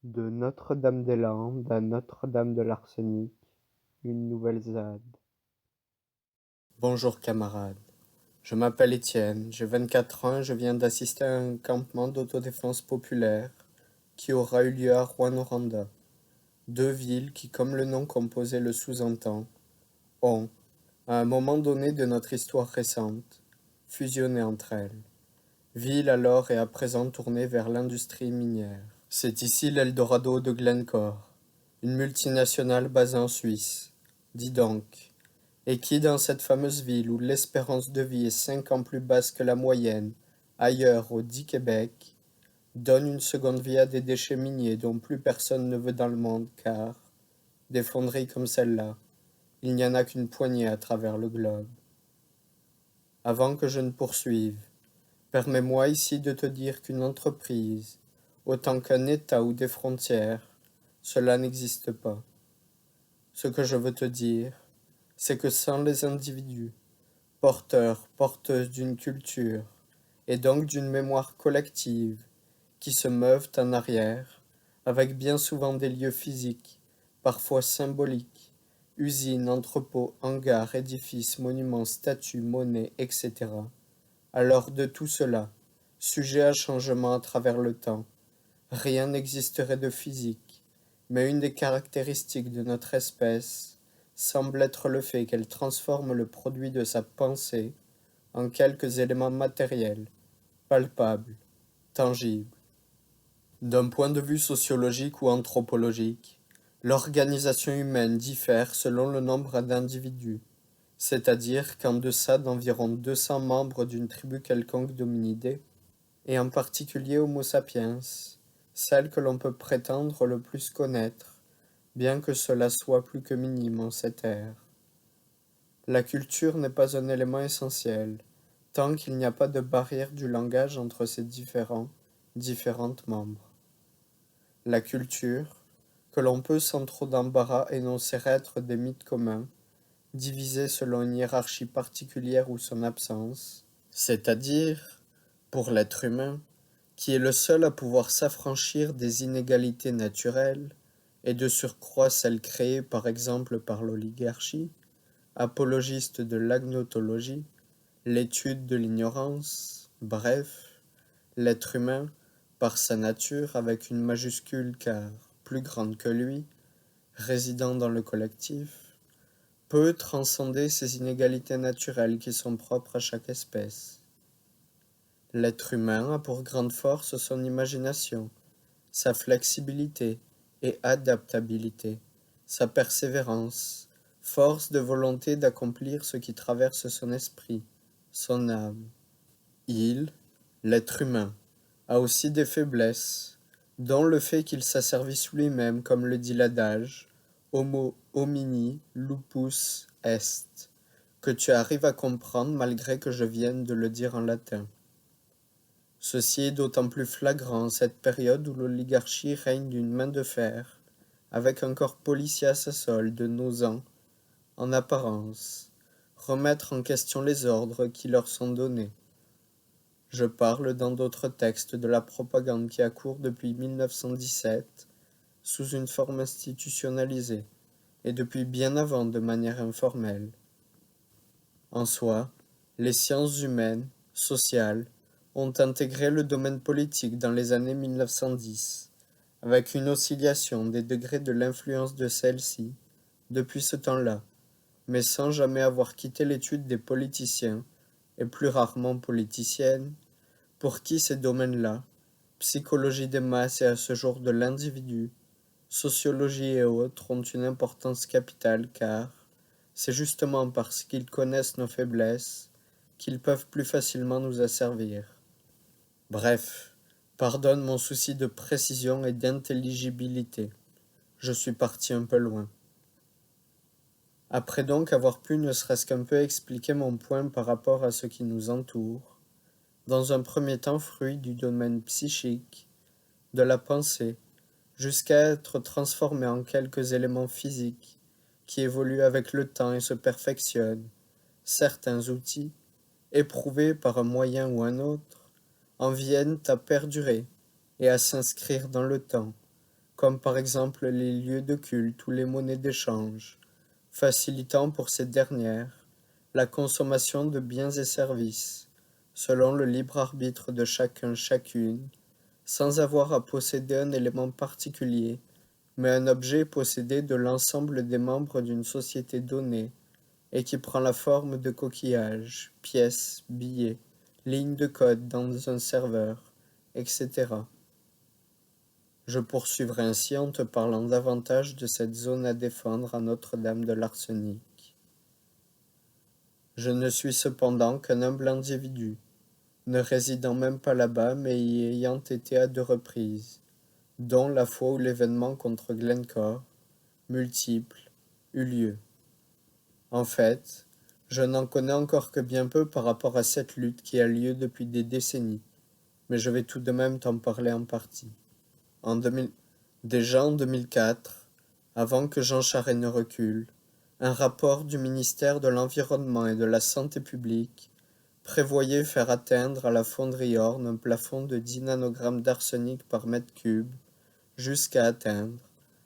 De Notre-Dame-des-Landes à Notre-Dame de l'Arsenic, une nouvelle ZAD. Bonjour camarades, je m'appelle Étienne, j'ai 24 ans et je viens d'assister à un campement d'autodéfense populaire qui aura eu lieu à Rouyn-Noranda. Deux villes qui, comme le nom composé le sous-entend, ont, à un moment donné de notre histoire récente, fusionné entre elles. Ville alors et à présent tournée vers l'industrie minière. C'est ici l'Eldorado de Glencore, une multinationale basée en Suisse. Dis donc, et qui, dans cette fameuse ville où l'espérance de vie est 5 ans plus basse que la moyenne, ailleurs au dit Québec, donne une seconde vie à des déchets miniers dont plus personne ne veut dans le monde, car, des fonderies comme celle-là, il n'y en a qu'une poignée à travers le globe. Avant que je ne poursuive, permets-moi ici de te dire qu'une entreprise, autant qu'un État ou des frontières, cela n'existe pas. Ce que je veux te dire, c'est que sans les individus, porteurs, porteuses d'une culture, et donc d'une mémoire collective, qui se meuvent en arrière, avec bien souvent des lieux physiques, parfois symboliques, usines, entrepôts, hangars, édifices, monuments, statues, monnaies, etc. Alors de tout cela, sujet à changement à travers le temps, rien n'existerait de physique, mais une des caractéristiques de notre espèce semble être le fait qu'elle transforme le produit de sa pensée en quelques éléments matériels, palpables, tangibles. D'un point de vue sociologique ou anthropologique, l'organisation humaine diffère selon le nombre d'individus, c'est-à-dire qu'en deçà d'environ 200 membres d'une tribu quelconque d'hominidés, et en particulier Homo sapiens, celle que l'on peut prétendre le plus connaître, bien que cela soit plus que minime en cette ère. La culture n'est pas un élément essentiel, tant qu'il n'y a pas de barrière du langage entre ces différentes membres. La culture, que l'on peut sans trop d'embarras énoncer être des mythes communs, divisés selon une hiérarchie particulière ou son absence, c'est-à-dire, pour l'être humain, qui est le seul à pouvoir s'affranchir des inégalités naturelles, et de surcroît celles créées par exemple par l'oligarchie, apologiste de l'agnotologie, l'étude de l'ignorance, bref, l'être humain, par sa nature avec une majuscule car plus grande que lui, résidant dans le collectif, peut transcender ces inégalités naturelles qui sont propres à chaque espèce. L'être humain a pour grande force son imagination, sa flexibilité et adaptabilité, sa persévérance, force de volonté d'accomplir ce qui traverse son esprit, son âme. Il, l'être humain, a aussi des faiblesses, dont le fait qu'il s'asservisse lui-même, comme le dit l'adage, Homo homini lupus est, que tu arrives à comprendre malgré que je vienne de le dire en latin. Ceci est d'autant plus flagrant en cette période où l'oligarchie règne d'une main de fer, avec un corps policier à sa solde, n'osant, en apparence, remettre en question les ordres qui leur sont donnés. Je parle dans d'autres textes de la propagande qui a cours depuis 1917, sous une forme institutionnalisée, et depuis bien avant de manière informelle. En soi, les sciences humaines, sociales, ont intégré le domaine politique dans les années 1910, avec une oscillation des degrés de l'influence de celle-ci, depuis ce temps-là, mais sans jamais avoir quitté l'étude des politiciens, et plus rarement politiciennes, pour qui ces domaines-là, psychologie des masses et à ce jour de l'individu, sociologie et autres ont une importance capitale car c'est justement parce qu'ils connaissent nos faiblesses qu'ils peuvent plus facilement nous asservir. Bref, pardonne mon souci de précision et d'intelligibilité. Je suis parti un peu loin. Après donc avoir pu ne serait-ce qu'un peu expliquer mon point par rapport à ce qui nous entoure, dans un premier temps fruit du domaine psychique, de la pensée, jusqu'à être transformé en quelques éléments physiques qui évoluent avec le temps et se perfectionnent, certains outils, éprouvés par un moyen ou un autre, en viennent à perdurer et à s'inscrire dans le temps, comme par exemple les lieux de culte ou les monnaies d'échange, facilitant pour ces dernières la consommation de biens et services, selon le libre arbitre de chacun chacune, sans avoir à posséder un élément particulier, mais un objet possédé de l'ensemble des membres d'une société donnée, et qui prend la forme de coquillages, pièces, billets, lignes de code dans un serveur, etc. Je poursuivrai ainsi en te parlant davantage de cette zone à défendre à Notre-Dame de l'Arsenic. Je ne suis cependant qu'un humble individu, ne résidant même pas là-bas mais y ayant été à 2 reprises, dont la fois où l'événement contre Glencore, multiple, eut lieu. En fait, je n'en connais encore que bien peu par rapport à cette lutte qui a lieu depuis des décennies, mais je vais tout de même t'en parler en partie. En 2000 Déjà en 2004, avant que Jean Charest ne recule, un rapport du ministère de l'Environnement et de la Santé publique prévoyait faire atteindre à la fonderie Orne un plafond de 10 nanogrammes d'arsenic par mètre cube, jusqu'à atteindre,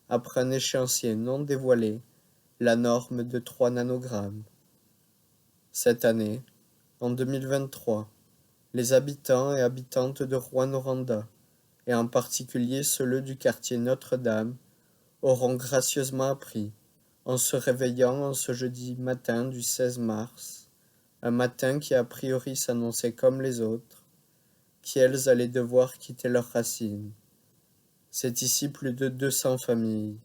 après un échéancier non dévoilé, la norme de 3 nanogrammes. Cette année, en 2023, les habitants et habitantes de Rouyn-Noranda, et en particulier ceux du quartier Notre-Dame, auront gracieusement appris, en se réveillant en ce jeudi matin du 16 mars, un matin qui a priori s'annonçait comme les autres, qu'elles allaient devoir quitter leurs racines. C'est ici plus de 200 familles,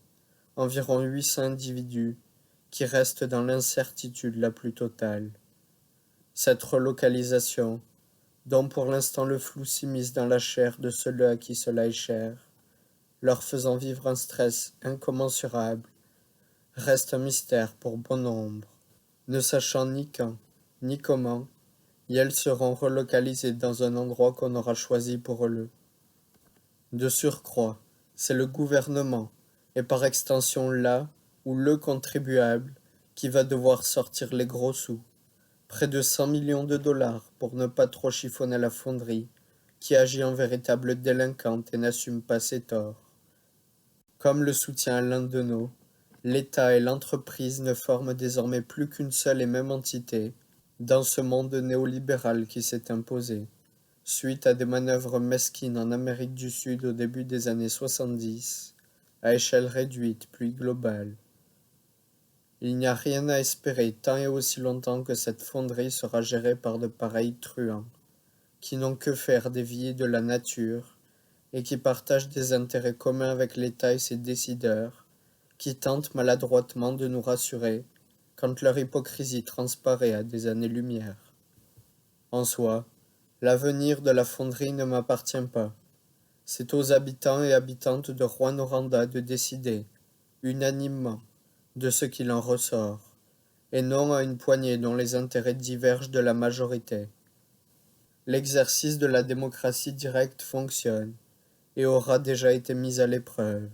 environ 800 individus, qui restent dans l'incertitude la plus totale. Cette relocalisation, dont pour l'instant le flou s'immisce dans la chair de ceux-là à qui cela est cher, leur faisant vivre un stress incommensurable, reste un mystère pour bon nombre, ne sachant ni quand, ni comment, et elles seront relocalisées dans un endroit qu'on aura choisi pour eux. De surcroît, c'est le gouvernement, et par extension là, ou le contribuable, qui va devoir sortir les gros sous, près de 100 millions de dollars pour ne pas trop chiffonner la fonderie, qui agit en véritable délinquante et n'assume pas ses torts. Comme le soutient Alain Deneau, l'État et l'entreprise ne forment désormais plus qu'une seule et même entité dans ce monde néolibéral qui s'est imposé, suite à des manœuvres mesquines en Amérique du Sud au début des années 70, à échelle réduite puis globale. Il n'y a rien à espérer tant et aussi longtemps que cette fonderie sera gérée par de pareils truands, qui n'ont que faire des vies de la nature et qui partagent des intérêts communs avec l'État et ses décideurs, qui tentent maladroitement de nous rassurer quand leur hypocrisie transparaît à des années-lumière. En soi, l'avenir de la fonderie ne m'appartient pas. C'est aux habitants et habitantes de Rouyn-Noranda de décider, unanimement, de ce qu'il en ressort, et non à une poignée dont les intérêts divergent de la majorité. L'exercice de la démocratie directe fonctionne, et aura déjà été mis à l'épreuve.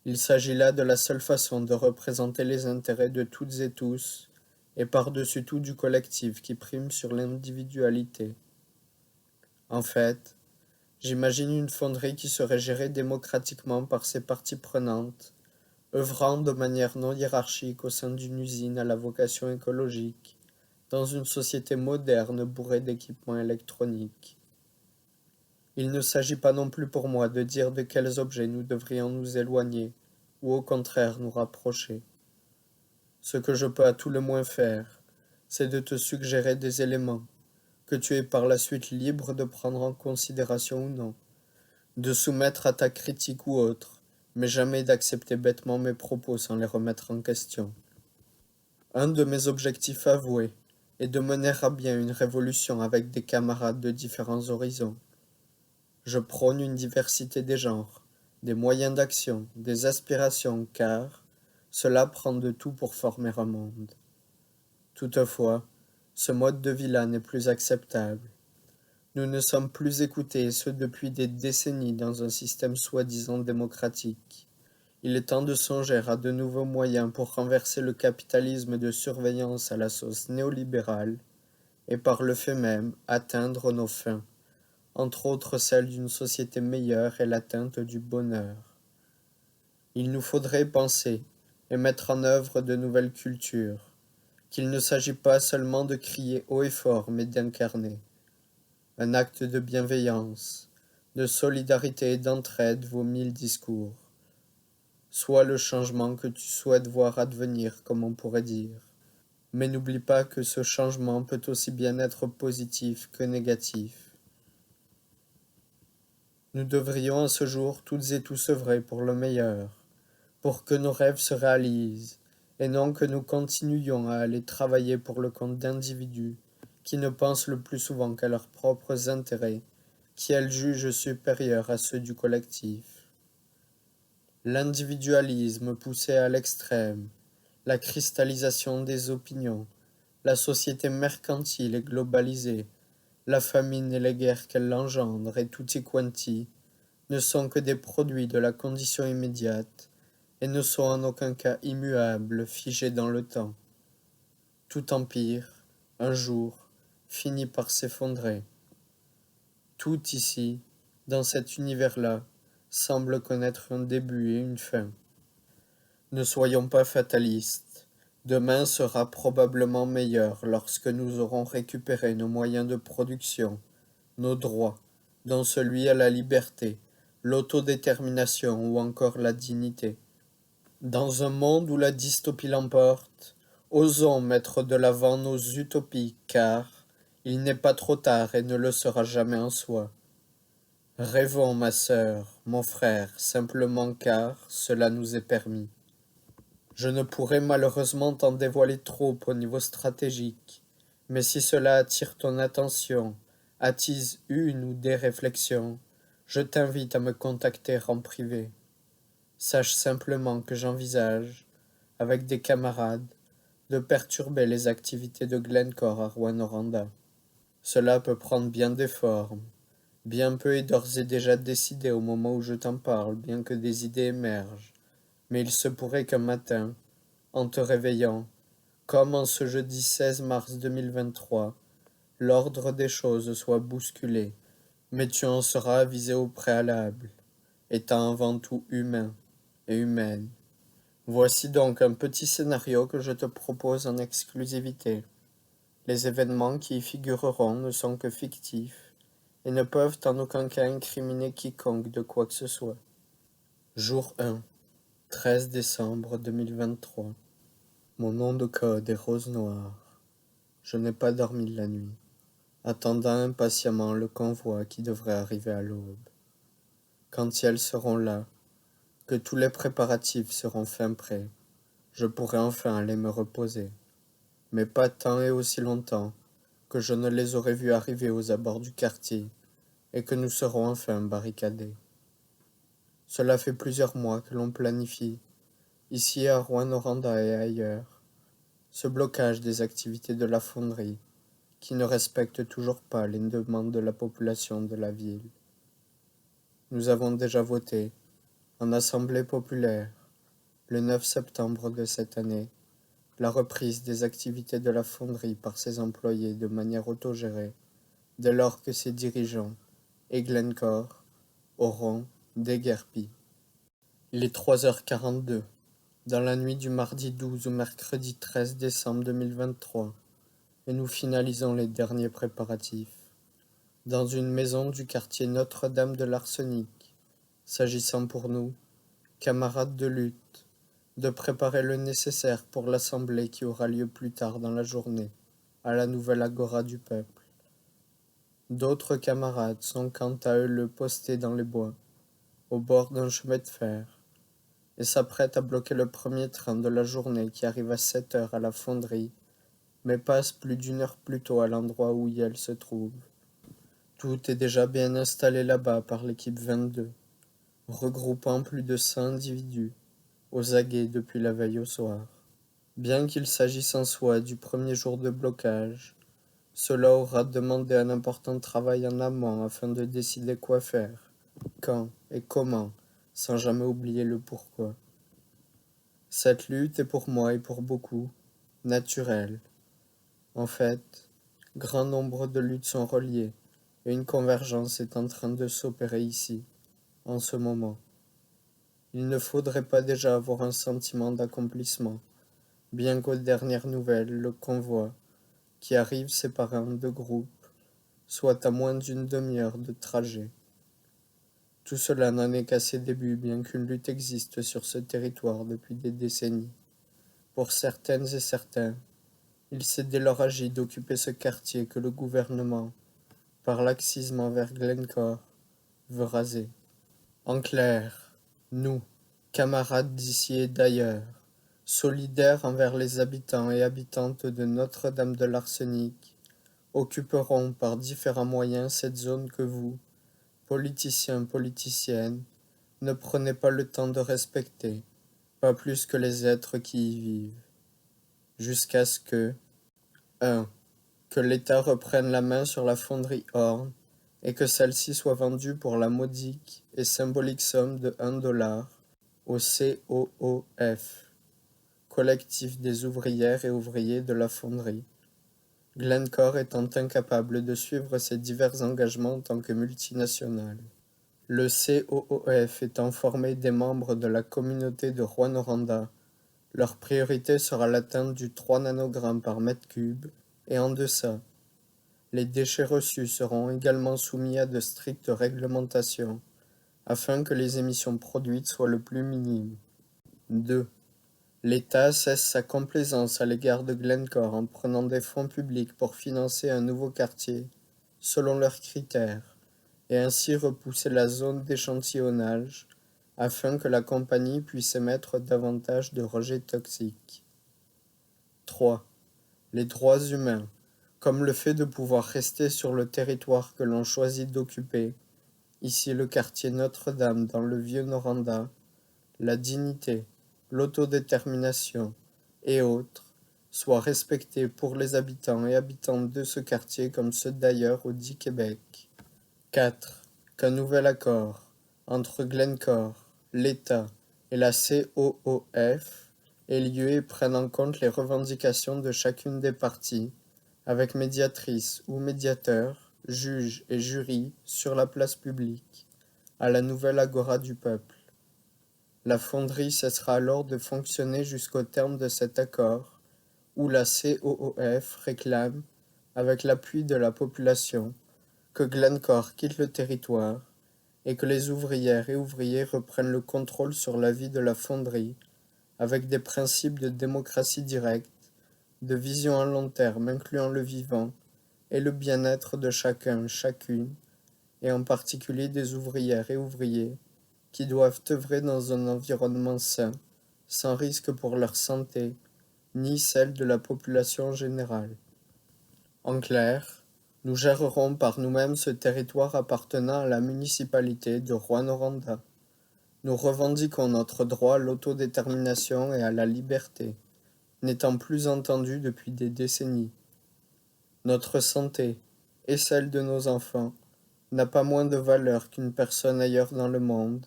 Il s'agit là de la seule façon de représenter les intérêts de toutes et tous, et par-dessus tout du collectif qui prime sur l'individualité. En fait, j'imagine une fonderie qui serait gérée démocratiquement par ses parties prenantes, œuvrant de manière non hiérarchique au sein d'une usine à la vocation écologique, dans une société moderne bourrée d'équipements électroniques. Il ne s'agit pas non plus pour moi de dire de quels objets nous devrions nous éloigner, ou au contraire nous rapprocher. Ce que je peux à tout le moins faire, c'est de te suggérer des éléments, que tu es par la suite libre de prendre en considération ou non, de soumettre à ta critique ou autre, mais jamais d'accepter bêtement mes propos sans les remettre en question. Un de mes objectifs avoués est de mener à bien une révolution avec des camarades de différents horizons. Je prône une diversité des genres, des moyens d'action, des aspirations, car cela prend de tout pour former un monde. Toutefois, ce mode de vie-là n'est plus acceptable. Nous ne sommes plus écoutés, et ce depuis des décennies, dans un système soi-disant démocratique. Il est temps de songer à de nouveaux moyens pour renverser le capitalisme de surveillance à la sauce néolibérale, et par le fait même atteindre nos fins, entre autres celle d'une société meilleure et l'atteinte du bonheur. Il nous faudrait penser et mettre en œuvre de nouvelles cultures, qu'il ne s'agit pas seulement de crier haut et fort, mais d'incarner. Un acte de bienveillance, de solidarité et d'entraide vaut 1000 discours. Sois le changement que tu souhaites voir advenir, comme on pourrait dire. Mais n'oublie pas que ce changement peut aussi bien être positif que négatif. Nous devrions à ce jour toutes et tous œuvrer pour le meilleur, pour que nos rêves se réalisent, et non que nous continuions à aller travailler pour le compte d'individus qui ne pensent le plus souvent qu'à leurs propres intérêts, qui elles jugent supérieurs à ceux du collectif. L'individualisme poussé à l'extrême, la cristallisation des opinions, la société mercantile et globalisée, la famine et les guerres qu'elle engendre et tutti quanti ne sont que des produits de la condition immédiate et ne sont en aucun cas immuables, figés dans le temps. Tout empire, un jour, finit par s'effondrer. Tout ici, dans cet univers-là, semble connaître un début et une fin. Ne soyons pas fatalistes. Demain sera probablement meilleur lorsque nous aurons récupéré nos moyens de production, nos droits, dont celui à la liberté, l'autodétermination ou encore la dignité. Dans un monde où la dystopie l'emporte, osons mettre de l'avant nos utopies, car il n'est pas trop tard et ne le sera jamais en soi. Rêvons, ma sœur, mon frère, simplement car cela nous est permis. Je ne pourrai malheureusement t'en dévoiler trop au niveau stratégique, mais si cela attire ton attention, attise une ou des réflexions, je t'invite à me contacter en privé. Sache simplement que j'envisage, avec des camarades, de perturber les activités de Glencore à Rouyn-Noranda. Cela peut prendre bien des formes. Bien peu est d'ores et déjà décidé au moment où je t'en parle, bien que des idées émergent. Mais il se pourrait qu'un matin, en te réveillant, comme en ce jeudi 16 mars 2023, l'ordre des choses soit bousculé, mais tu en seras avisé au préalable, étant avant tout humain et humaine. Voici donc un petit scénario que je te propose en exclusivité. Les événements qui y figureront ne sont que fictifs et ne peuvent en aucun cas incriminer quiconque de quoi que ce soit. Jour 1, 13 décembre 2023. Mon nom de code est Rose Noire. Je n'ai pas dormi la nuit, attendant impatiemment le convoi qui devrait arriver à l'aube. Quand elles seront là, que tous les préparatifs seront fin prêts, je pourrai enfin aller me reposer. Mais pas tant et aussi longtemps que je ne les aurai vus arriver aux abords du quartier et que nous serons enfin barricadés. Cela fait plusieurs mois que l'on planifie, ici à Rouyn-Noranda et ailleurs, ce blocage des activités de la fonderie, qui ne respecte toujours pas les demandes de la population de la ville. Nous avons déjà voté, en assemblée populaire, le 9 septembre de cette année, la reprise des activités de la fonderie par ses employés de manière autogérée, dès lors que ses dirigeants, et Glencore, auront déguerpi. Il est 3h42, dans la nuit du mardi 12 au mercredi 13 décembre 2023, et nous finalisons les derniers préparatifs. Dans une maison du quartier Notre-Dame de l'Arsenic, s'agissant pour nous, camarades de lutte, de préparer le nécessaire pour l'assemblée qui aura lieu plus tard dans la journée, à la nouvelle agora du peuple. D'autres camarades sont quant à eux le postés dans les bois, au bord d'un chemin de fer, et s'apprêtent à bloquer le premier train de la journée qui arrive à 7 heures à la fonderie, mais passe plus d'1 heure plus tôt à l'endroit où elle se trouve. Tout est déjà bien installé là-bas par l'équipe 22, regroupant plus de 100 individus, aux aguets depuis la veille au soir. Bien qu'il s'agisse en soi du premier jour de blocage, cela aura demandé un important travail en amont afin de décider quoi faire, quand et comment, sans jamais oublier le pourquoi. Cette lutte est pour moi et pour beaucoup naturelle. En fait, grand nombre de luttes sont reliées, et une convergence est en train de s'opérer ici, en ce moment. il ne faudrait pas déjà avoir un sentiment d'accomplissement, bien qu'aux dernières nouvelles, le convoi, qui arrive séparé en deux groupes, soit à moins d'une demi-heure de trajet. Tout cela n'en est qu'à ses débuts, bien qu'une lutte existe sur ce territoire depuis des décennies. Pour certaines et certains, il s'est dès lors agi d'occuper ce quartier que le gouvernement, par laxisme envers Glencore, veut raser. En clair, nous, camarades d'ici et d'ailleurs, solidaires envers les habitants et habitantes de Notre-Dame de l'Arsenic, occuperons par différents moyens cette zone que vous, politiciens, politiciennes, ne prenez pas le temps de respecter, pas plus que les êtres qui y vivent, jusqu'à ce que 1. Que l'État reprenne la main sur la fonderie Horn et que celle-ci soit vendue pour la modique et symbolique somme de $1 au COOF, collectif des ouvrières et ouvriers de la fonderie, Glencore étant incapable de suivre ses divers engagements en tant que multinationale. Le COOF étant formé des membres de la communauté de Rouyn-Noranda, leur priorité sera l'atteinte du 3 nanogrammes par mètre cube et en deçà. Les déchets reçus seront également soumis à de strictes réglementations, afin que les émissions produites soient le plus minimes. 2. L'État cesse sa complaisance à l'égard de Glencore en prenant des fonds publics pour financer un nouveau quartier, selon leurs critères, et ainsi repousser la zone d'échantillonnage, afin que la compagnie puisse émettre davantage de rejets toxiques. 3. Les droits humains, comme le fait de pouvoir rester sur le territoire que l'on choisit d'occuper, ici le quartier Notre-Dame dans le vieux Noranda, la dignité, l'autodétermination et autres, soient respectés pour les habitants et habitantes de ce quartier comme ceux d'ailleurs au dit Québec. 4. Qu'un nouvel accord entre Glencore, l'État et la COOF ait lieu et prenne en compte les revendications de chacune des parties, avec médiatrice ou médiateur, juge et jury sur la place publique, à la nouvelle agora du peuple. La fonderie cessera alors de fonctionner jusqu'au terme de cet accord, où la COOF réclame, avec l'appui de la population, que Glencore quitte le territoire et que les ouvrières et ouvriers reprennent le contrôle sur la vie de la fonderie, avec des principes de démocratie directe, de vision à long terme incluant le vivant et le bien-être de chacun, chacune, et en particulier des ouvrières et ouvriers, qui doivent œuvrer dans un environnement sain, sans risque pour leur santé, ni celle de la population générale. En clair, nous gérerons par nous-mêmes ce territoire appartenant à la municipalité de Rouyn-Noranda. Nous revendiquons notre droit à l'autodétermination et à la liberté, n'étant plus entendu depuis des décennies. Notre santé, et celle de nos enfants, n'a pas moins de valeur qu'une personne ailleurs dans le monde,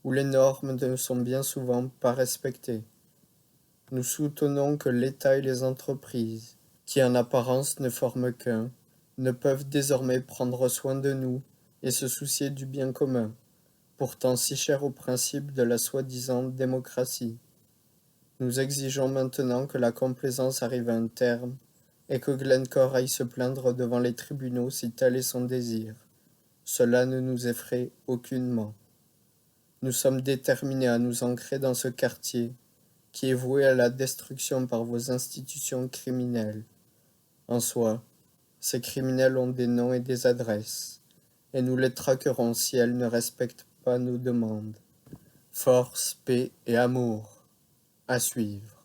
où les normes ne sont bien souvent pas respectées. Nous soutenons que l'État et les entreprises, qui en apparence ne forment qu'un, ne peuvent désormais prendre soin de nous et se soucier du bien commun, pourtant si cher au principe de la soi-disant démocratie. Nous exigeons maintenant que la complaisance arrive à un terme et que Glencore aille se plaindre devant les tribunaux si tel est son désir. Cela ne nous effraie aucunement. Nous sommes déterminés à nous ancrer dans ce quartier qui est voué à la destruction par vos institutions criminelles. En soi, ces criminels ont des noms et des adresses, et nous les traquerons si elles ne respectent pas nos demandes. Force, paix et amour. À suivre.